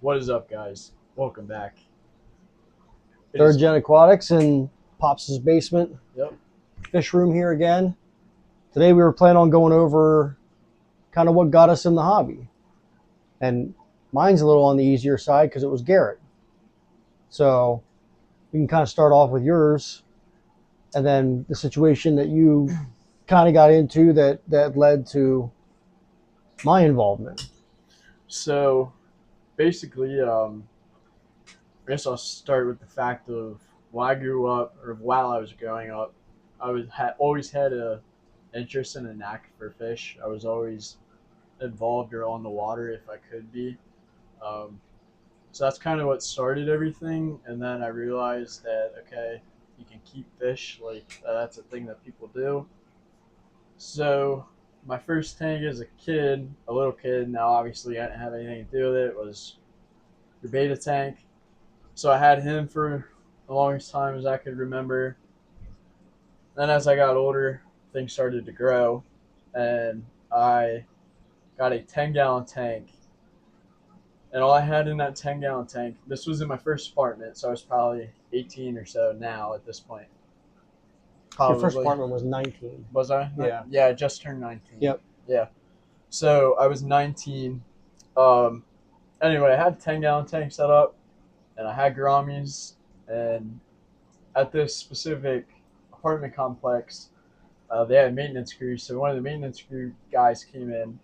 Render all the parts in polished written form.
What is up, guys? Welcome back. Third Gen Aquatics in Pops' basement. Yep. Fish room here again. Today we were planning on going over kind of what got us in the hobby. And mine's a little on the easier side because it was Garrett. So we can kind of start off with yours and then the situation that you kind of got into that led to my involvement. So basically, I guess I'll start with the fact of when I grew up, or while I was growing up, always had a interest and a knack for fish. I was always involved or on the water if I could be. Um, so that's kind of what started everything. And then I realized that okay, you can keep fish like that's a thing that people do. So my first tank as a kid, a little kid, now obviously I didn't have anything to do with it, was your beta tank. So I had him for the longest time as I could remember. Then as I got older, things started to grow, and I got a 10-gallon tank. And all I had in that 10-gallon tank, this was in my first apartment, so I was probably 18 or so now at this point. Your first apartment was 19. Was I? Yeah. Yeah, I just turned 19. Yep. Yeah. So I was 19. Anyway, I had a 10-gallon tank set up, and I had gouramis. And at this specific apartment complex, they had maintenance crews. So one of the maintenance crew guys came in,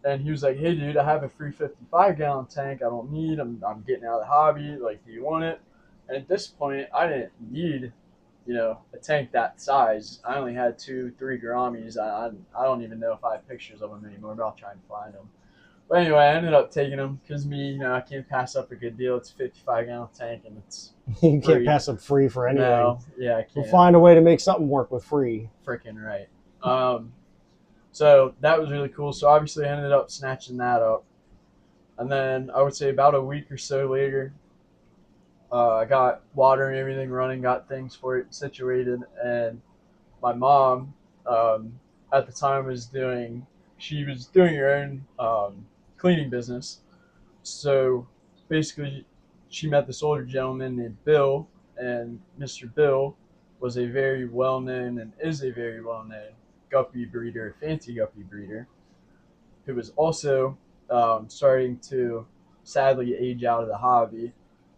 and he was like, "Hey, dude, I have a free 55-gallon tank. I don't need. I'm getting out of the hobby. Like, do you want it?" And at this point, I didn't need a tank that size. I only had 2, 3 gouramis. I don't even know if I have pictures of them anymore, but I'll try and find them. But anyway, I ended up taking them because I can't pass up a good deal. It's a 55-gallon tank and it's You free. can't pass up free for anything. No, yeah, I can't. We'll find a way to make something work with free. Freaking right. So that was really cool. So obviously I ended up snatching that up. And then I would say about a week or so later, I got water and everything running, got things for it situated, and my mom, at the time she was doing her own cleaning business. So basically, she met this older gentleman named Bill, and Mr. Bill was a very well known and is a very well known guppy breeder, fancy guppy breeder, who was also starting to sadly age out of the hobby.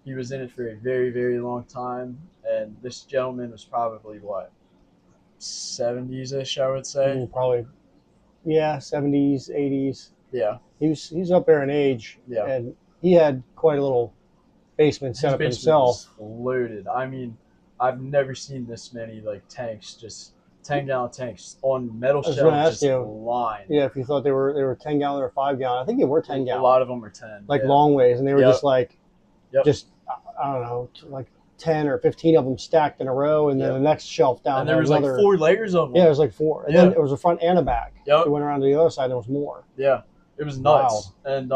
He was in it for a very, very long time, and this gentleman was probably what, 70s ish, I would say. Probably, yeah, 70s, 80s. Yeah, He's up there in age, yeah. and he had quite a little basement set His up basement himself. was loaded. I mean, I've never seen this many like tanks, just 10-gallon tanks on metal I was gonna shelves, ask just you. lined. Yeah, if you thought they were 10-gallon or 5-gallon, I think they were 10-gallon. A lot of them were 10, like yeah. long ways, and they were Yep. just like, Yep. just I don't know, like 10 or 15 of them stacked in a row, and then Yep. the next shelf down. And there was like 4 layers of them. Yeah, there was like 4, and Yeah. then it was a front and a back. Yep. It went around to the other side, and there was more. Yeah, it was nuts. Wow. And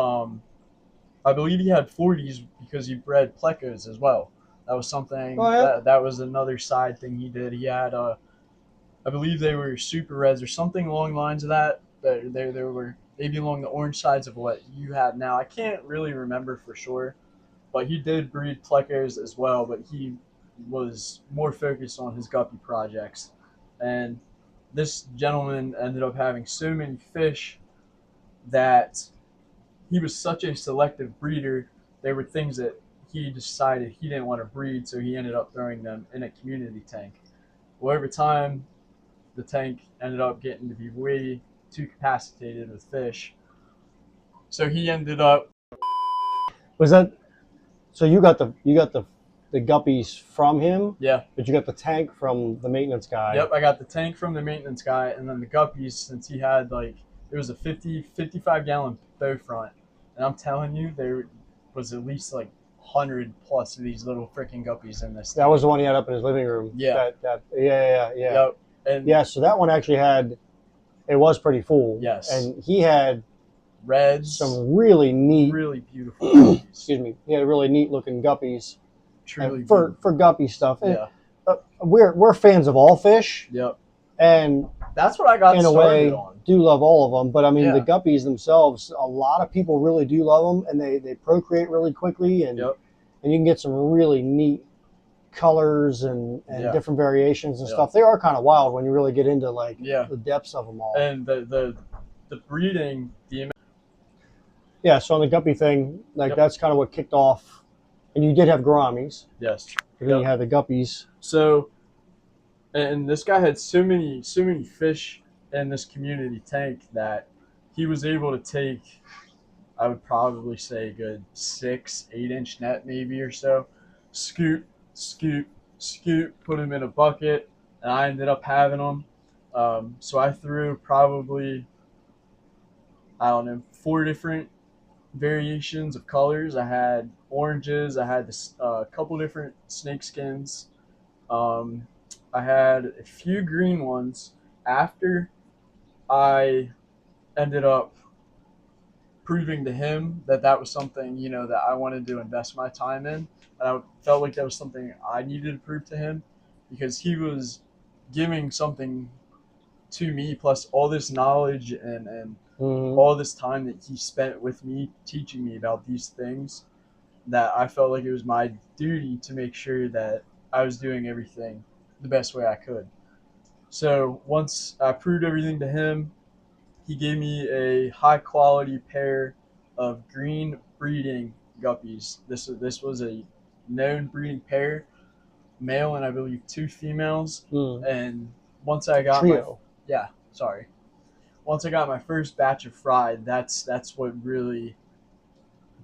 I believe he had 40s because he bred plecos as well. That was something. Oh, yeah? That was another side thing he did. He had I believe they were super reds or something along the lines of that. They were maybe along the orange sides of what you have now. I can't really remember for sure, but he did breed plecos as well. But he was more focused on his guppy projects, and this gentleman ended up having so many fish that he was such a selective breeder. There were things that he decided he didn't want to breed, so he ended up throwing them in a community tank. Well, over time, the tank ended up getting to be way too capacitated with fish. So he ended up. Was that so? You got the guppies from him? Yeah. But you got the tank from the maintenance guy. Yep, I got the tank from the maintenance guy, and then the guppies, since he had it was a 55-gallon bow front, and I'm telling you, there was at least 100 plus of these little freaking guppies in this. That was the one he had up in his living room. Yeah. Yeah. Yep. And yeah, so that one actually it was pretty full. Yes. And he had reds, some really neat, really beautiful guppies. Excuse me. He had really neat looking guppies. Truly for guppy stuff. Yeah. We're fans of all fish. Yep. And That's what I got in a started way, on. do love all of them. But I mean, the Yeah. guppies themselves, a lot of people really do love them, and they procreate really quickly, and Yep. and you can get some really neat colors and Yeah. different variations and Yeah. stuff. They are kind of wild when you really get into like Yeah. the depths of them all. And the breeding, Yeah, so on the guppy thing, like Yep. that's kind of what kicked off. And you did have gouramis, yes. but then Yep. you had the guppies. So, and this guy had so many fish in this community tank that he was able to take, I would probably say, a good 6-8 inch net maybe or so, scoop, scoop, scoop, put them in a bucket, and I ended up having them. So I threw probably, I don't know, 4 different variations of colors. I had oranges. I had a couple different snake skins. Um, I had a few green ones. After I ended up proving to him that that was something, that I wanted to invest my time in, and I felt like that was something I needed to prove to him, because he was giving something to me, plus all this knowledge and all this time that he spent with me teaching me about these things, that I felt like it was my duty to make sure that I was doing everything the best way I could. So once I proved everything to him, he gave me a high quality pair of green breeding guppies. This was a known breeding pair, male and I believe 2 females. And once I got Trio. once I got my first batch of fried, that's what really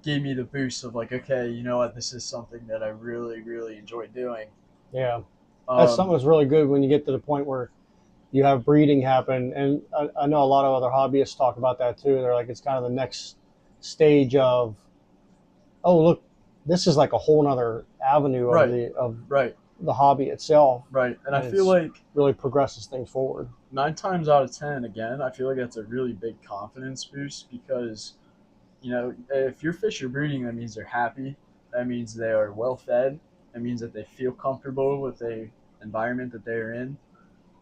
gave me the boost of like, okay, you know what, this is something that I really, really enjoy doing. Yeah, that's something that's really good when you get to the point where you have breeding happen. And I know a lot of other hobbyists talk about that too. They're like, it's kind of the next stage of, oh, look, this is like a whole nother avenue of Right. the hobby itself. Right. And I And feel like really progresses things forward. 9 times out of 10, again, I feel like that's a really big confidence boost, because, if your fish are breeding, that means they're happy. That means they are well fed. That means that they feel comfortable with the environment that they're in.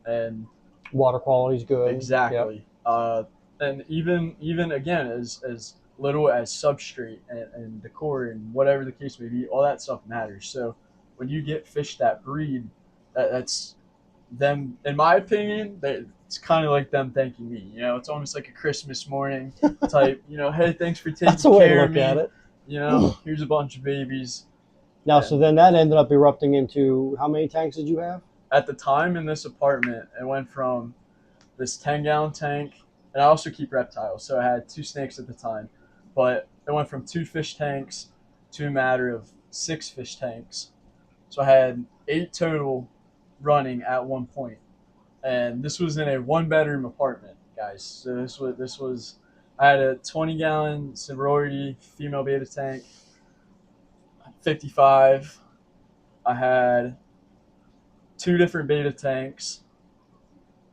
And Water quality is good. exactly. Yep. And even again, as little as substrate and decor and whatever the case may be, all that stuff matters. So when you get fish that breed, that's them, in my opinion, it's kind of like them thanking me. It's almost like a Christmas morning type. Hey, thanks for taking That's a way to care of look me. at it. Here's a bunch of babies. Now, And so then that ended up erupting into, how many tanks did you have? at the time in this apartment, it went from this 10-gallon tank, and I also keep reptiles, so I had 2 snakes at the time, but it went from 2 fish tanks to a matter of 6 fish tanks. So I had 8 total running at one point, and this was in a 1-bedroom apartment, guys. So this was I had a 20-gallon sorority female beta tank, 55. I had 2 different beta tanks,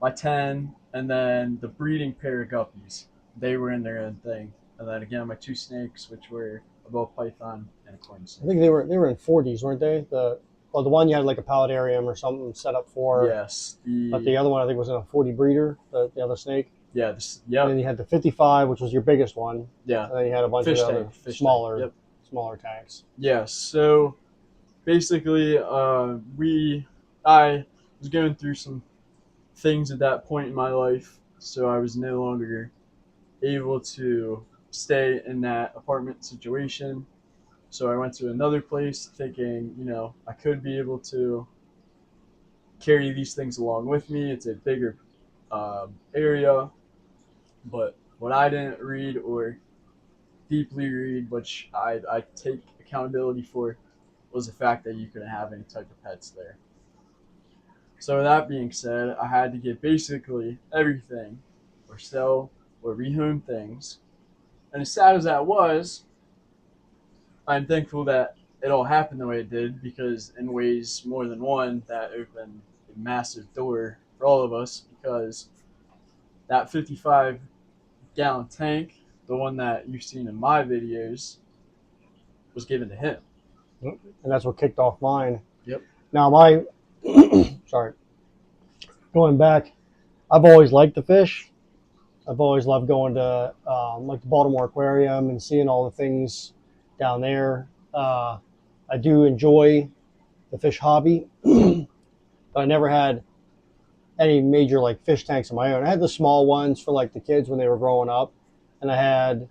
my 10, and then the breeding pair of guppies. They were in their own thing. And then again, my 2 snakes, which were a ball python and a coin I snake. think they were in 40s, weren't they? The one you had like a paludarium or something set up for. Yes. But the other one I think was in a 40 breeder, the other snake. Yeah. And then you had the 55, which was your biggest one. Yeah. And then you had a bunch of other smaller tanks. Yeah. So basically, I was going through some things at that point in my life, so I was no longer able to stay in that apartment situation. So I went to another place thinking, I could be able to carry these things along with me. It's a bigger area. But what I didn't read or deeply read, which I take accountability for, was the fact that you couldn't have any type of pets there. So with that being said, I had to get basically everything, or sell or rehome things. And as sad as that was, I'm thankful that it all happened the way it did, because in ways more than one, that opened a massive door for all of us, because that 55-gallon tank, the one that you've seen in my videos, was given to him. And that's what kicked off mine. Yep. Now going back, I've always liked the fish. I've always loved going to like the Baltimore Aquarium and seeing all the things down there. I do enjoy the fish hobby, but I never had any major like fish tanks of my own. I had the small ones for like the kids when they were growing up, and I had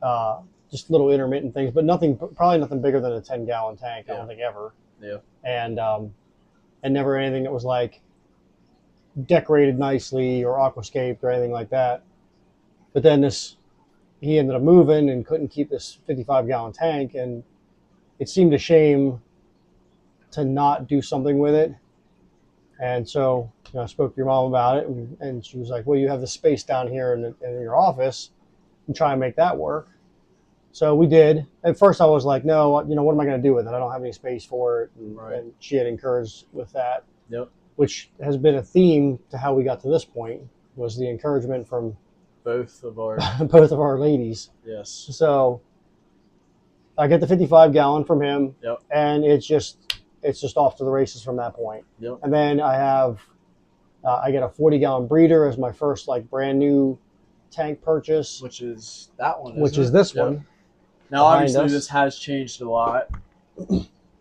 uh, just little intermittent things, but nothing, probably nothing bigger than a 10-gallon tank. I don't think ever. Yeah. And never anything that was like decorated nicely or aquascaped or anything like that. But then he ended up moving and couldn't keep this 55-gallon tank, and it seemed a shame to not do something with it. And so I spoke to your mom about it, and she was like, well, you have the space down here in your office, and try and make that work. So we did. At first I was like, no, what am I going to do with it? I don't have any space for it. And she had encouraged with that, which has been a theme to how we got to this point, was the encouragement from both of our ladies. Yes. So I get the 55-gallon from him, and it's just off to the races from that point. And then I get a 40-gallon breeder as my first like brand new tank purchase, which is that one. Which is this one. Now, obviously, this has changed a lot.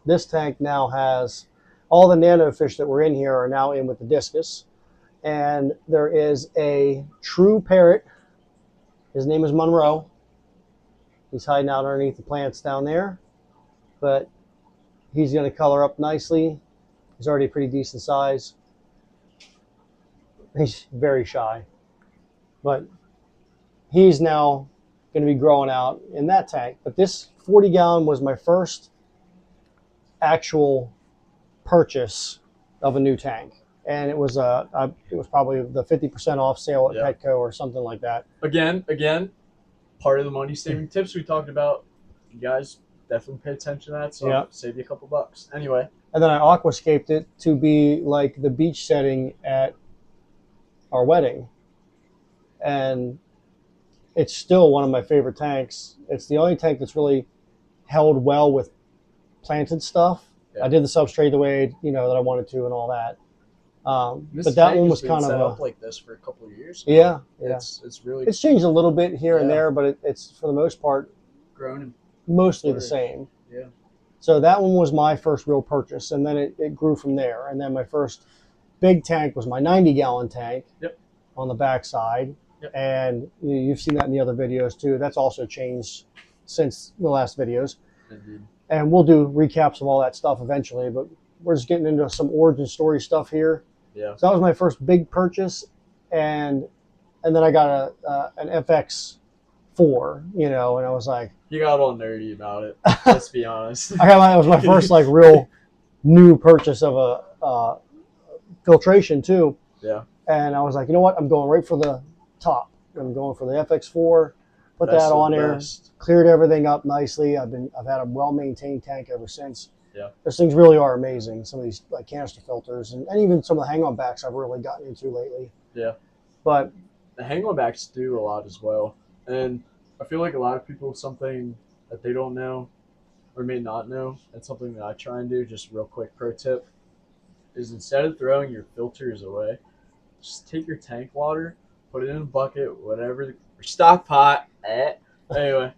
This tank now has all the nano fish that were in here are now in with the discus, and there is a true parrot. His name is Monroe. He's hiding out underneath the plants down there, but he's going to color up nicely. He's already a pretty decent size. He's very shy, but he's now going to be growing out in that tank. But this 40-gallon was my first actual purchase of a new tank, and it was probably the 50% off sale at Petco or something like that. Again, part of the money saving tips we talked about. You guys definitely pay attention to that. So save you a couple bucks. Anyway, and then I aquascaped it to be like the beach setting at our wedding, and it's still one of my favorite tanks. It's the only tank that's really held well with planted stuff. I did the substrate the way that I wanted to and all that. But that one was kind of set up like this for a couple of years. Yeah. It's changed a little bit here and there, but it's for the most part grown and mostly the same. Yeah. So that one was my first real purchase, and then it grew from there. And then my first big tank was my 90-gallon tank on the backside. And you've seen that in the other videos too. That's also changed since the last videos. Mm-hmm. And we'll do recaps of all that stuff eventually, but we're just getting into some origin story stuff here. Yeah. So that was my first big purchase, and then I got an FX4, and I was like, you got all nerdy about it. Let's be honest. It was my first like real new purchase of a filtration too. Yeah. And I was like, you know what? I'm going right for the top. I'm going for the FX4. Put that on there. Cleared everything up nicely. I've had a well-maintained tank ever since. Yeah. Those things really are amazing. Some of these like canister filters and even some of the hang-on backs I've really gotten into lately. Yeah. But the hang-on backs do a lot as well. And I feel like a lot of people, something that they don't know or may not know, and something that I try and do, just real quick pro tip, is instead of throwing your filters away, just take your tank water, put it in a bucket, whatever, or stock pot. Anyway,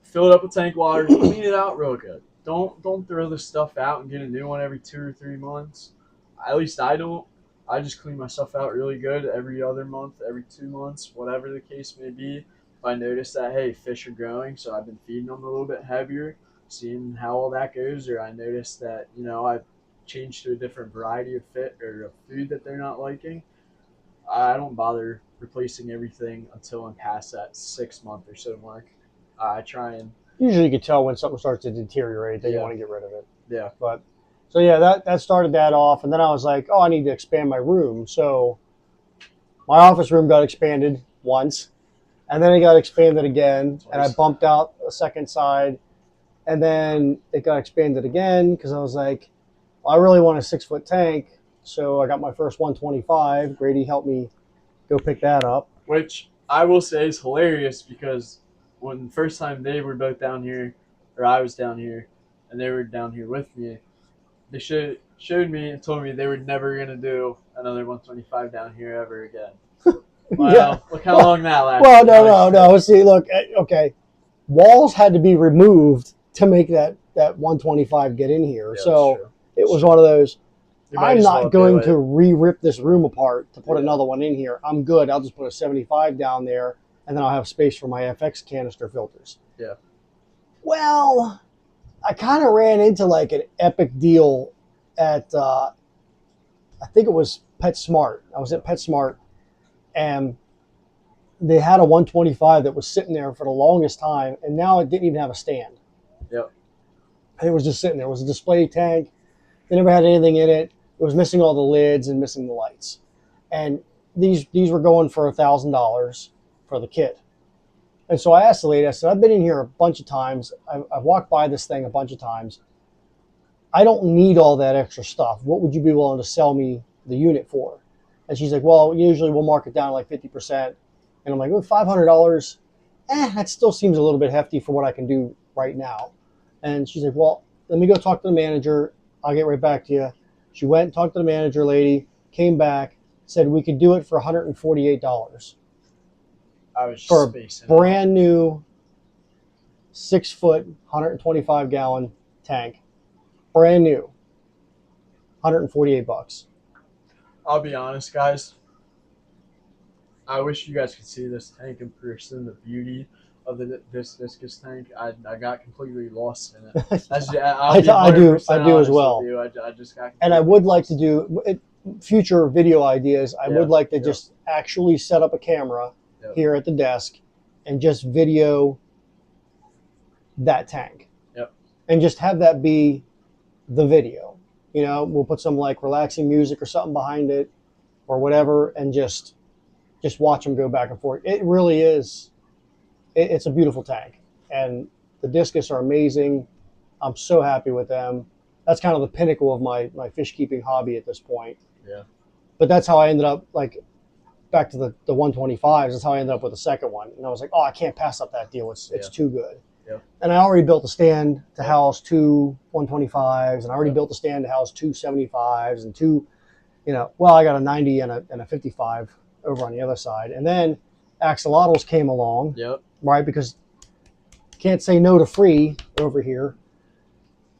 fill it up with tank water, clean it out real good. Don't throw this stuff out and get a new one every 2 or 3 months. At least I don't. I just clean my stuff out really good every other month, every 2 months, whatever the case may be. If I notice that, hey, fish are growing, so I've been feeding them a little bit heavier, seeing how all that goes, or I notice that, I've changed to a different variety of food that they're not liking, I don't bother replacing everything until I'm past that 6 month or so mark. I try and... Usually you can tell when something starts to deteriorate that you want to get rid of it. Yeah. But so that started that off, and then I was like, I need to expand my room. So my office room got expanded once, and then it got expanded again, and I bumped out a second side, and then it got expanded again because I was like, I really want a 6-foot tank. So I got my first 125. Grady helped me go pick that up. Which I will say is hilarious because when the first time they were both down here, or I was down here, and they were down here with me, they showed me and told me they were never going to do another 125 down here ever again. Wow, Yeah. look how long that lasted. Well, no. See, look, okay. Walls had to be removed to make that 125 get in here. Yeah, so it was true. one of those. You might I'm as not well going do to it. re-rip this room apart to put Yeah. another one in here. I'm good. I'll just put a 75 down there, and then I'll have space for my FX canister filters. Yeah. Well, I kind of ran into like an epic deal at, I think it was PetSmart. I was at PetSmart, and they had a 125 that was sitting there for the longest time, and now it didn't even have a stand. Yep. And it was just sitting there. It was a display tank. They never had anything in it. It was missing all the lids and missing the lights. And these were going for $1,000 for the kit. And so I asked the lady, I said, I've been in here a bunch of times. I've walked by this thing a bunch of times. I don't need all that extra stuff. What would you be willing to sell me the unit for? And she's like, well, usually we'll mark it down like 50%. And I'm like, well, $500, that still seems a little bit hefty for what I can do right now. And she's like, well, let me go talk to the manager. I'll get right back to you. She went and talked to the manager lady, came back, said we could do it for $148 I was just for a spacing. brand new 6-foot, 125 gallon tank. Brand new. $148. I'll be honest, guys. I wish you guys could see this tank in person. The beauty of this viscous tank. I got completely lost in it. I do as well. I just got. And I would like to do future video ideas. I would like to just actually set up a camera here at the desk and just video that tank. Yep. And just have that be the video. You know, we'll put some like relaxing music or something behind it or whatever, and just watch them go back and forth. It really is. It's a beautiful tank, and the Discus are amazing. I'm so happy with them. That's kind of the pinnacle of my fish keeping hobby at this point. Yeah. But that's how I ended up, like, back to the 125s. That's how I ended up with the second one. And I was like, oh, I can't pass up that deal. It's too good. Yeah. And I already built a stand to house 2 125s, and I already built a stand to house 2 75s and 2, I got a 90 and a 55 over on the other side. And then axolotls came along. Yep. Right, because can't say no to free over here.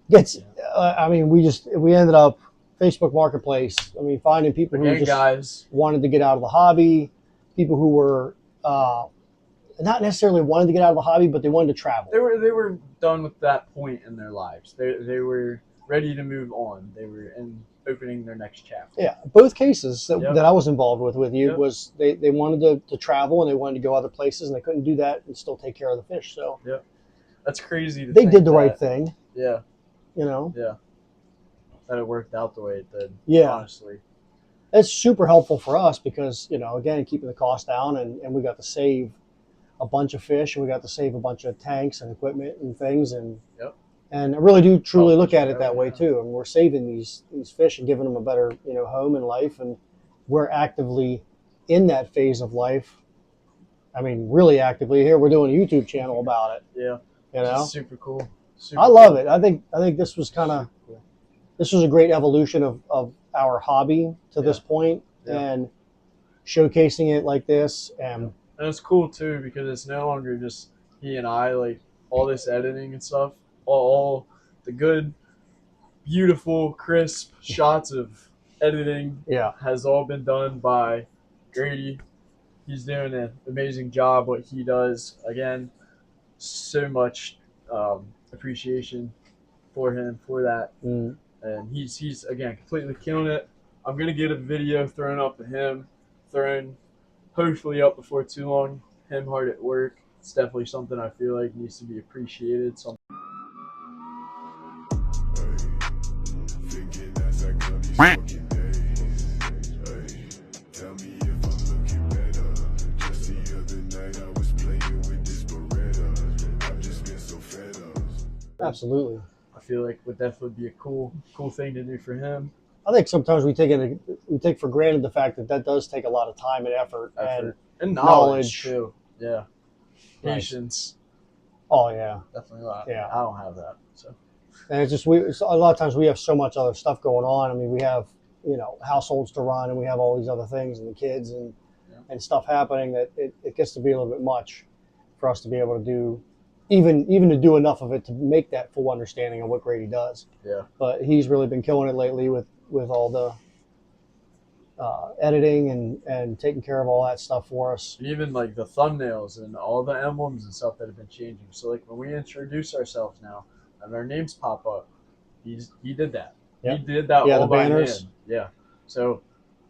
We ended up Facebook Marketplace. I mean, finding people who just wanted to get out of the hobby, people who were not necessarily wanted to get out of the hobby, but they wanted to travel. They were done with that point in their lives. They were ready to move on. They were opening their next chapter. Yeah, both cases that I was involved with you was they wanted to travel and they wanted to go other places, and they couldn't do that and still take care of the fish. So that's crazy. They did the right thing. Yeah. Yeah. That it worked out the way it did. Yeah. Honestly. It's super helpful for us because, again, keeping the cost down, and we got to save a bunch of fish, and we got to save a bunch of tanks and equipment and things, and I really do truly look at it that way too. And we're saving these fish and giving them a better, home in life, and we're actively in that phase of life. I mean, really actively here. We're doing a YouTube channel about it. Yeah. It's super cool. I love it. I think this was this was a great evolution of our hobby to this point, and showcasing it like this. And it's cool too because it's no longer just he and I, like all this editing and stuff, all the good, beautiful, crisp shots of editing has all been done by Grady. He's doing an amazing job what he does. Again, so much appreciation for him for that. And he's again completely killing it. I'm gonna get a video thrown up of him, hopefully up before too long. Him hard at work. It's definitely something I feel like needs to be appreciated. Absolutely. I feel like would definitely be a cool thing to do for him. I think sometimes we take for granted the fact that does take a lot of time and effort. And knowledge too. Yeah. Patience. Oh yeah. Definitely a lot. Yeah. I don't have that. So. And it's just a lot of times we have so much other stuff going on. I mean, we have households to run, and we have all these other things and the kids and Yeah. and stuff happening that it gets to be a little bit much for us to be able to do even to do enough of it to make that full understanding of what Grady does. Yeah. But he's really been killing it lately with all the editing and taking care of all that stuff for us. And even like the thumbnails and all the emblems and stuff that have been changing. So like when we introduce ourselves now and our names pop up, he did that. Yeah. He did that Yeah, all the by banners. hand. Yeah. So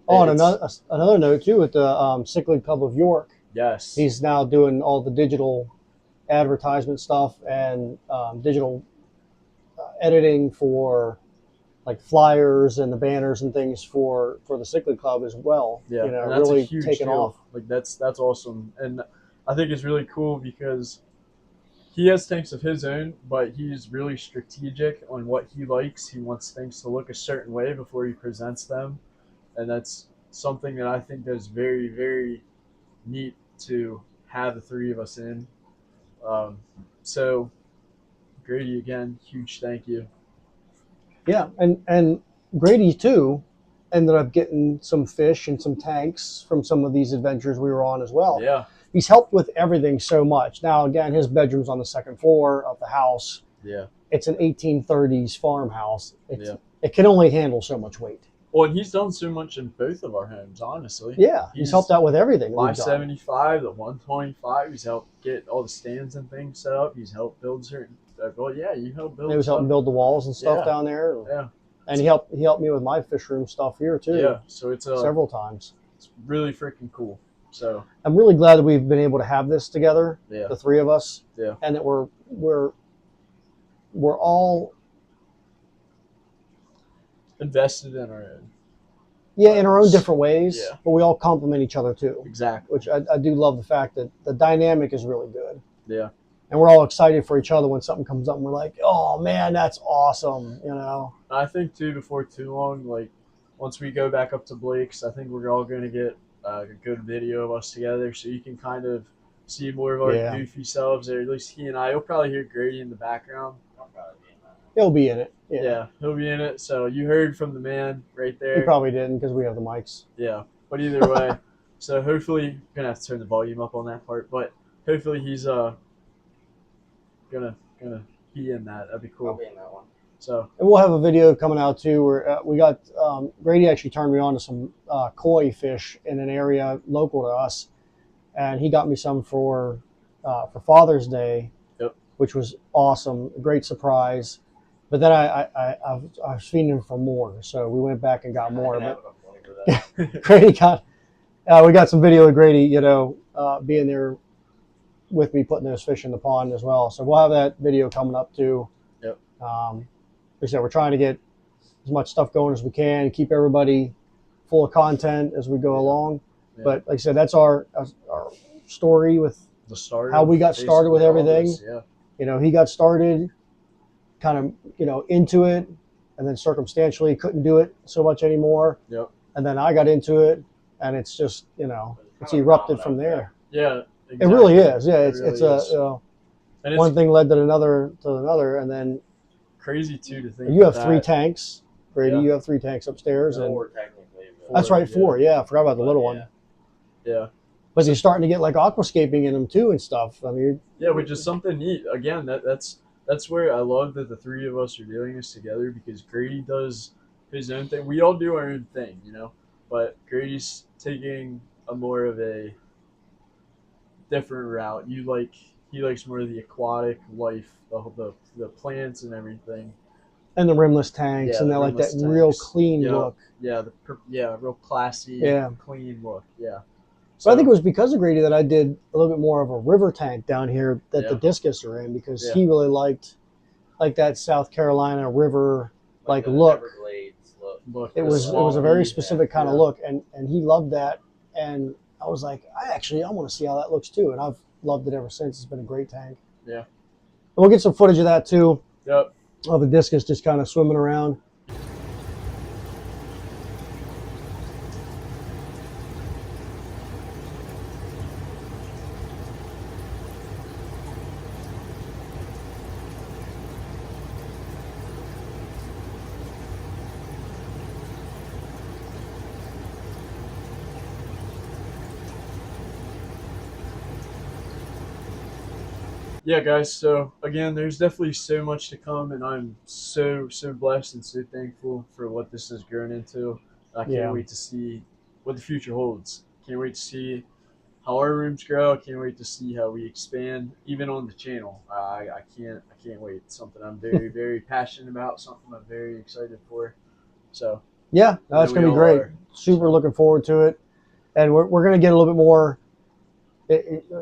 Oh, and it's- another note too, with the Sick League Club of York, yes. he's now doing all the digital advertisement stuff and digital editing for like flyers and the banners and things for the Sick League Club as well. Yeah, and that's really a huge taken deal. off. Like that's awesome, and I think it's really cool because he has tanks of his own, but he's really strategic on what he likes. He wants things to look a certain way before he presents them, and that's something that I think is very, very neat to have the three of us in. So, Grady, again, huge thank you. Yeah, and Grady too ended up getting some fish and some tanks from some of these adventures we were on as well. Yeah, He's helped with everything so much. Now again, his bedroom's on the second floor of the house. yeah. It's an 1830s farmhouse. Yeah. It can only handle so much weight. Well, and he's done so much in both of our homes, honestly. Yeah, he's helped out with everything. that we've done. 575, the 125. He's helped get all the stands and things set up. He's helped build certain. Well, yeah, you helped build. He was helping stuff. build the walls and stuff Yeah. down there. Yeah, And he helped me with my fish room stuff here too. yeah. So it's Several times. it's really freaking cool. So I'm really glad that we've been able to have this together, yeah, the three of us. Yeah. And that we're all invested in our own. in our own different ways, Yeah. but we all complement each other too. Exactly. Which I do love the fact that the dynamic is really good. Yeah. And we're all excited for each other when something comes up and we're like, oh man, that's awesome, I think too, before too long, like once we go back up to Blake's, I think we're all going to get a good video of us together, so you can kind of see more of our Yeah. goofy selves, or at least he and I. You'll probably hear Grady in the background. He'll be in it. Yeah, he'll be in it. So you heard from the man right there. He probably didn't because we have the mics. Yeah, but either way, so hopefully, gonna have to turn the volume up on that part, but hopefully he's gonna be in that. That'd be cool. I'll be in that one. So And we'll have a video coming out too where we got Grady actually turned me on to some koi fish in an area local to us, and he got me some for Father's Day, Yep. which was awesome, a great surprise. But then I was feeding him for more, so we went back and got more. I didn't But have enough money for that. Grady got we got some video of Grady, being there with me putting those fish in the pond as well. So we'll have that video coming up too. Yep. Like I said, we're trying to get as much stuff going as we can, keep everybody full of content as we go along. Yeah. But like I said, that's our story with the start. how we got started with basically all everything. this, Yeah. He got started kind of into it, and then circumstantially couldn't do it so much anymore. Yep. And then I got into it, and it's just it's erupted from there. Yeah. It really exactly. is. Yeah, It it's really is. And it's one thing led to another, and then crazy too to think. you have that, 3 tanks, Grady. Yeah. You have 3 tanks upstairs, and Or technically, but- that's right, 4. Yeah, I forgot about the little yeah. one. Yeah. But you're starting to get like aquascaping in them too and stuff. I mean, Yeah, which is something neat. Again, that's where I love that the three of us are doing this together, because Grady does his own thing. We all do our own thing, but Grady's taking a more of a different route. He likes more of the aquatic life, the plants and everything. and the rimless tanks, Yeah, and the they like that rimless real tanks. clean Yeah. look. Yeah, real classy, Yeah. clean look. Yeah. So I think it was because of Grady that I did a little bit more of a river tank down here that the Yeah. discus are in, because Yeah. he really liked that South Carolina river like the look. Everglades look. It the was a swampy, very specific kind of yeah. look, and he loved that. And I was like, I want to see how that looks too, and I've loved it ever since. It's been a great tank. Yeah. And we'll get some footage of that too, Yep. of the discus just kind of swimming around. yeah, guys. So again, there's definitely so much to come, and I'm so blessed and so thankful for what this has grown into. I Yeah. can't wait to see what the future holds. Can't wait to see how our rooms grow. I can't wait to see how we expand, even on the channel. I can't wait. It's something I'm very passionate about. Something I'm very excited for. So Yeah, no, it's we going to be all great. are. Super looking forward to it. And we're going to get a little bit more.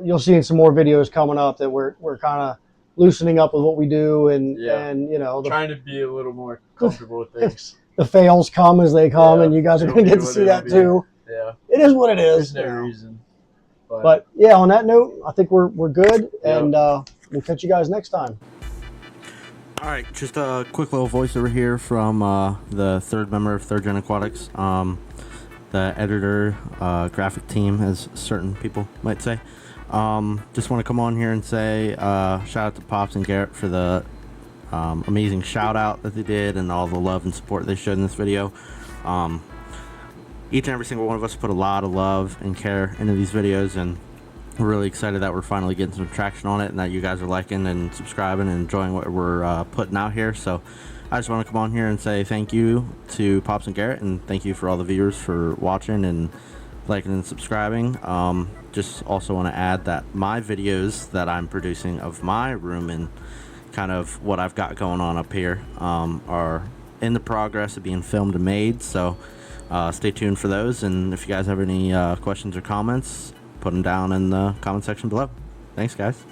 You'll see in some more videos coming up that we're kind of loosening up with what we do, and Yeah. and you know Trying to be a little more comfortable with things. the fails come as they come, Yeah, and you guys are it'll going to be get to what see it'll that be. too. Yeah, It is what it is. there's no you know. reason. But yeah, on that note, I think we're good, Yeah. and we'll catch you guys next time. All right, just a quick little voiceover here from the third member of Third Gen Aquatics, the editor, graphic team, as certain people might say. Just want to come on here and say shout out to Pops and Garrett for the amazing shout out that they did and all the love and support they showed in this video. Each and every single one of us put a lot of love and care into these videos, and we're really excited that we're finally getting some traction on it and that you guys are liking and subscribing and enjoying what we're putting out here. So I just want to come on here and say thank you to Pops and Garrett, and thank you for all the viewers for watching and liking and subscribing. Just also want to add that my videos that I'm producing of my room and kind of what I've got going on up here are in the progress of being filmed and made, so stay tuned for those. And if you guys have any questions or comments, put them down in the comment section below. Thanks, guys.